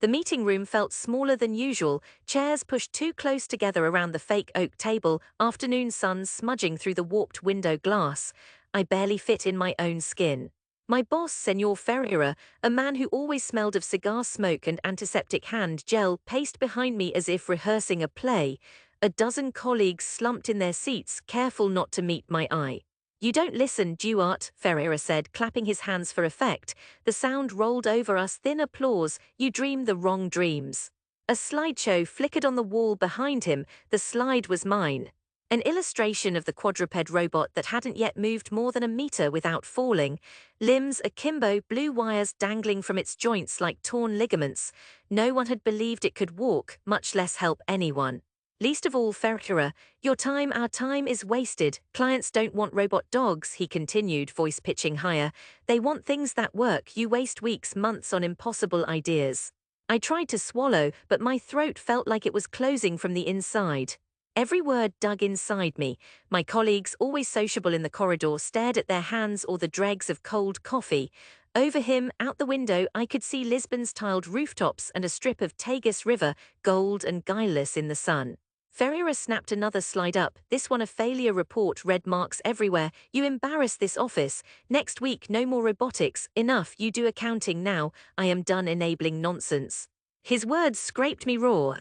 The meeting room felt smaller than usual, chairs pushed too close together around the fake oak table, afternoon sun smudging through the warped window glass. I barely fit in my own skin. My boss, Senor Ferreira, a man who always smelled of cigar smoke and antiseptic hand gel, paced behind me as if rehearsing a play. A dozen colleagues slumped in their seats, careful not to meet my eye. "You don't listen, Duarte," Ferreira said, clapping his hands for effect. The sound rolled over us, thin applause. "You dream the wrong dreams." A slideshow flickered on the wall behind him. The slide was mine. An illustration of the quadruped robot that hadn't yet moved more than a meter without falling. Limbs akimbo, blue wires dangling from its joints like torn ligaments. No one had believed it could walk, much less help anyone. "Least of all Ferreira, our time is wasted. Clients don't want robot dogs," he continued, voice pitching higher. "They want things that work. You waste weeks, months on impossible ideas." I tried to swallow, but my throat felt like it was closing from the inside. Every word dug inside me. My colleagues, always sociable in the corridor, stared at their hands or the dregs of cold coffee. Over him, out the window, I could see Lisbon's tiled rooftops and a strip of Tagus River, gold and guileless in the sun. Ferreira snapped another slide up, this one a failure report, red marks everywhere. "You embarrass this office. Next week, no more robotics. Enough, you do accounting now. I am done enabling nonsense." His words scraped me raw.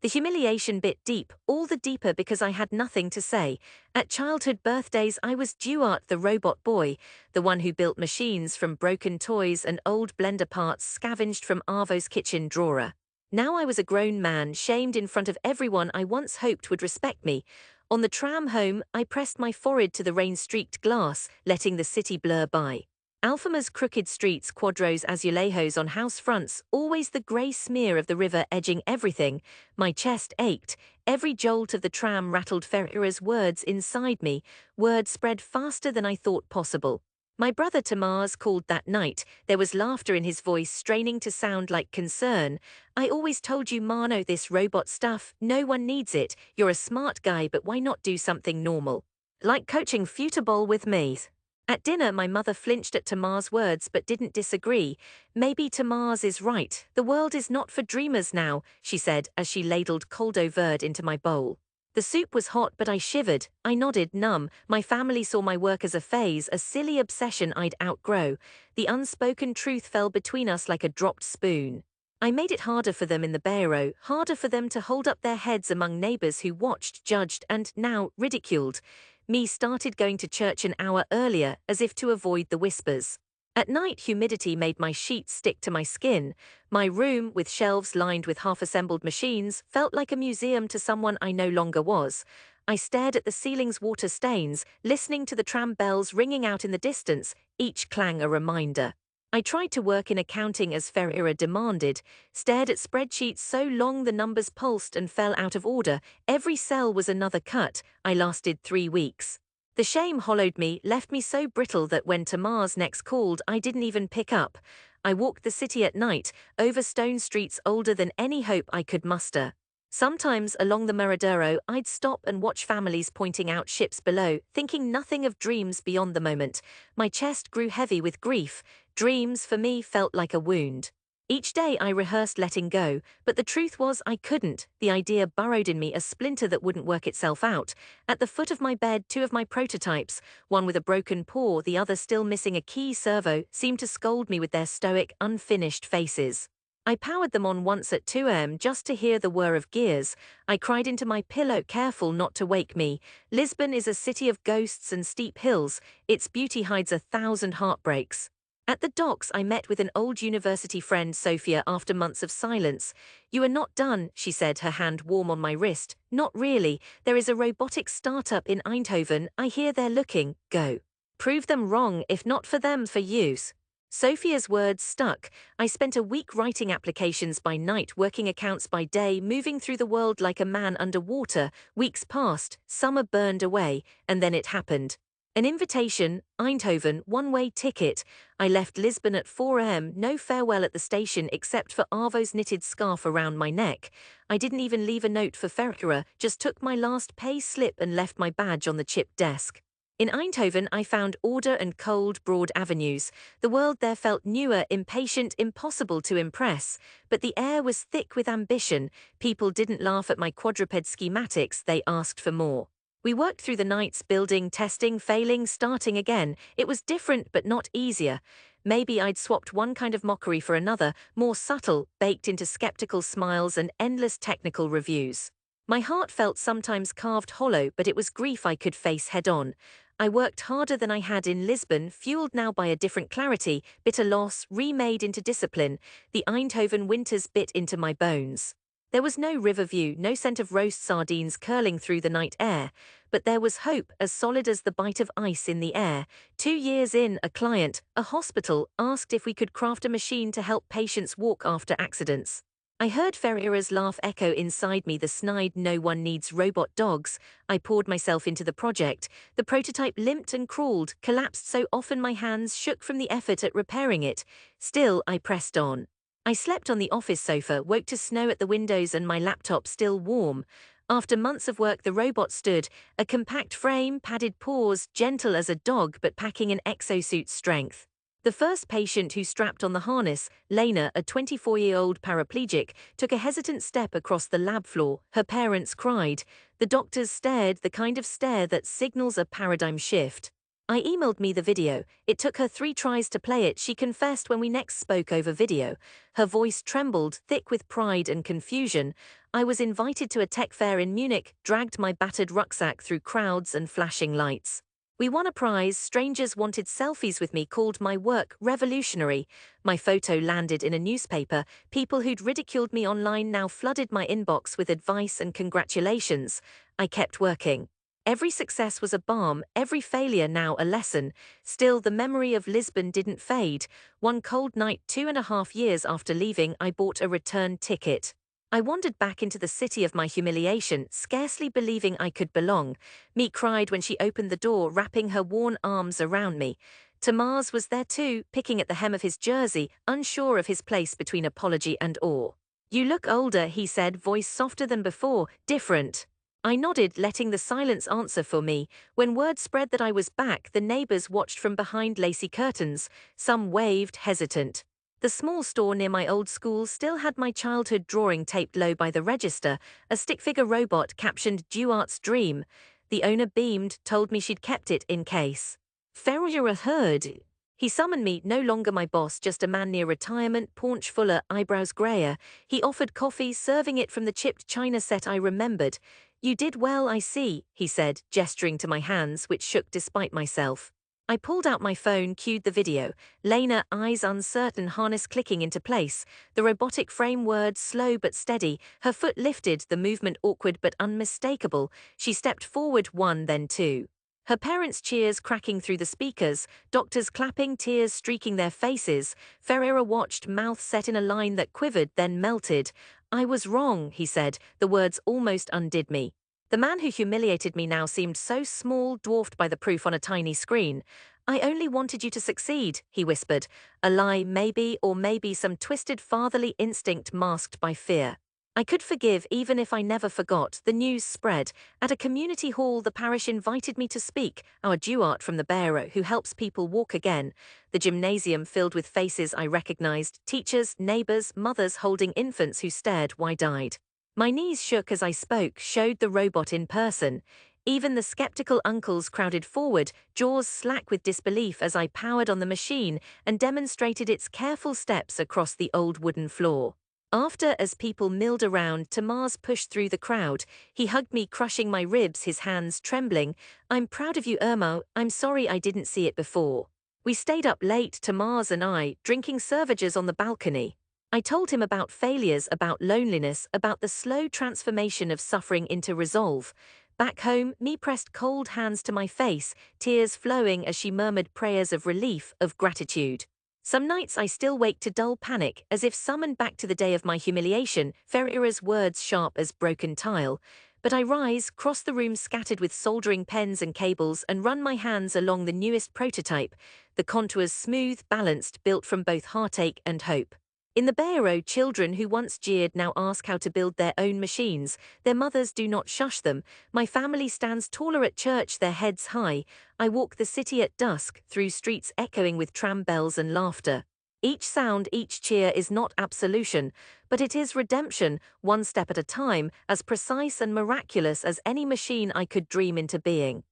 The humiliation bit deep, all the deeper because I had nothing to say. At childhood birthdays I was Duarte the robot boy, the one who built machines from broken toys and old blender parts scavenged from Arvo's kitchen drawer. Now I was a grown man, shamed in front of everyone I once hoped would respect me. On the tram home, I pressed my forehead to the rain-streaked glass, letting the city blur by. Alfama's crooked streets, quadros, azulejos on house fronts, always the grey smear of the river edging everything. My chest ached. Every jolt of the tram rattled Ferreira's words inside me, words spread faster than I thought possible. My brother Tomás called that night. There was laughter in his voice, straining to sound like concern. "I always told you, Mano, this robot stuff, no one needs it. You're a smart guy, but why not do something normal? Like coaching football with me." At dinner, my mother flinched at Tamar's words but didn't disagree. "Maybe Tamar's is right. The world is not for dreamers now," she said as she ladled caldo verde into my bowl. The soup was hot, but I shivered. I nodded, numb. My family saw my work as a phase, a silly obsession I'd outgrow. The unspoken truth fell between us like a dropped spoon. I made it harder for them in the bureau, harder for them to hold up their heads among neighbors who watched, judged, and now ridiculed. Me started going to church an hour earlier, as if to avoid the whispers. At night, humidity made my sheets stick to my skin. My room, with shelves lined with half-assembled machines, felt like a museum to someone I no longer was. I stared at the ceiling's water stains, listening to the tram bells ringing out in the distance, each clang a reminder. I tried to work in accounting as Ferreira demanded, stared at spreadsheets so long the numbers pulsed and fell out of order. Every cell was another cut. I lasted 3 weeks. The shame hollowed me, left me so brittle that when Tomás next called, I didn't even pick up. I walked the city at night, over stone streets older than any hope I could muster. Sometimes along the Merodero, I'd stop and watch families pointing out ships below, thinking nothing of dreams beyond the moment. My chest grew heavy with grief. Dreams, for me, felt like a wound. Each day I rehearsed letting go, but the truth was I couldn't. The idea burrowed in me, a splinter that wouldn't work itself out. At the foot of my bed, 2 of my prototypes, one with a broken paw, the other still missing a key servo, seemed to scold me with their stoic, unfinished faces. I powered them on once at 2 a.m. just to hear the whir of gears. I cried into my pillow, careful not to wake me. Lisbon is a city of ghosts and steep hills. Its beauty hides 1,000 heartbreaks. At the docks, I met with an old university friend, Sophia, after months of silence. "You are not done," she said, her hand warm on my wrist. "Not really. There is a robotics startup in Eindhoven. I hear they're looking. Go. Prove them wrong, if not for them, for use." Sophia's words stuck. I spent a week writing applications by night, working accounts by day, moving through the world like a man underwater. Weeks passed, summer burned away, and then it happened. An invitation, Eindhoven, one-way ticket. I left Lisbon at 4 a.m., no farewell at the station except for Arvo's knitted scarf around my neck. I didn't even leave a note for Ferreira, just took my last pay slip and left my badge on the chipped desk. In Eindhoven, I found order and cold, broad avenues. The world there felt newer, impatient, impossible to impress. But the air was thick with ambition. People didn't laugh at my quadruped schematics, they asked for more. We worked through the nights, building, testing, failing, starting again. It was different but not easier. Maybe I'd swapped one kind of mockery for another, more subtle, baked into skeptical smiles and endless technical reviews. My heart felt sometimes carved hollow, but it was grief I could face head-on. I worked harder than I had in Lisbon, fueled now by a different clarity, bitter loss, remade into discipline. The Eindhoven winters bit into my bones. There was no river view, no scent of roast sardines curling through the night air, but there was hope as solid as the bite of ice in the air. 2 years in, a client, a hospital, asked if we could craft a machine to help patients walk after accidents. I heard Ferreira's laugh echo inside me, the snide "no one needs robot dogs." I poured myself into the project. The prototype limped and crawled, collapsed so often my hands shook from the effort at repairing it. Still, I pressed on. I slept on the office sofa, woke to snow at the windows and my laptop still warm. After months of work, the robot stood, a compact frame, padded paws, gentle as a dog but packing an exosuit's strength. The first patient who strapped on the harness, Lena, a 24-year-old paraplegic, took a hesitant step across the lab floor. Her parents cried. The doctors stared, the kind of stare that signals a paradigm shift. I emailed me the video. It took her 3 tries to play it, she confessed when we next spoke over video. Her voice trembled, thick with pride and confusion. I was invited to a tech fair in Munich, dragged my battered rucksack through crowds and flashing lights. We won a prize, strangers wanted selfies with me, called my work revolutionary. My photo landed in a newspaper, people who'd ridiculed me online now flooded my inbox with advice and congratulations. I kept working. Every success was a balm, every failure now a lesson. Still, the memory of Lisbon didn't fade. One cold night 2.5 years after leaving, I bought a return ticket. I wandered back into the city of my humiliation, scarcely believing I could belong. Meek cried when she opened the door, wrapping her worn arms around me. Tamaz was there too, picking at the hem of his jersey, unsure of his place between apology and awe. "You look older," he said, voice softer than before, different. I nodded, letting the silence answer for me. When word spread that I was back, the neighbors watched from behind lacy curtains. Some waved, hesitant. The small store near my old school still had my childhood drawing taped low by the register, a stick-figure robot captioned Duart's Dream. The owner beamed, told me she'd kept it in case. Ferreira heard. He summoned me, no longer my boss, just a man near retirement, paunch fuller, eyebrows grayer. He offered coffee, serving it from the chipped china set I remembered. "You did well, I see," he said, gesturing to my hands, which shook despite myself. I pulled out my phone, cued the video. Lena, eyes uncertain, harness clicking into place. The robotic frame, words slow but steady. Her foot lifted, the movement awkward but unmistakable. She stepped forward 1, then 2. Her parents' cheers cracking through the speakers, doctors clapping, tears streaking their faces. Ferreira watched, mouth set in a line that quivered, then melted. "I was wrong," he said. The words almost undid me. The man who humiliated me now seemed so small, dwarfed by the proof on a tiny screen. "I only wanted you to succeed," he whispered. A lie, maybe, or maybe some twisted fatherly instinct masked by fear. I could forgive even if I never forgot. The news spread. At a community hall, the parish invited me to speak, our Duart from the Bearer, who helps people walk again. The gymnasium filled with faces I recognized, teachers, neighbors, mothers holding infants who stared wide-eyed. My knees shook as I spoke, showed the robot in person. Even the skeptical uncles crowded forward, jaws slack with disbelief as I powered on the machine and demonstrated its careful steps across the old wooden floor. After, as people milled around, Tamaz pushed through the crowd. He hugged me, crushing my ribs, his hands trembling. "I'm proud of you, Irma. I'm sorry I didn't see it before." We stayed up late, Tamaz and I, drinking cervejas on the balcony. I told him about failures, about loneliness, about the slow transformation of suffering into resolve. Back home, me pressed cold hands to my face, tears flowing as she murmured prayers of relief, of gratitude. Some nights I still wake to dull panic, as if summoned back to the day of my humiliation, Ferreira's words sharp as broken tile. But I rise, cross the room scattered with soldering pens and cables, and run my hands along the newest prototype, the contours smooth, balanced, built from both heartache and hope. In the Bayero, children who once jeered now ask how to build their own machines. Their mothers do not shush them. My family stands taller at church, their heads high. I walk the city at dusk, through streets echoing with tram bells and laughter. Each sound, each cheer is not absolution, but it is redemption, one step at a time, as precise and miraculous as any machine I could dream into being.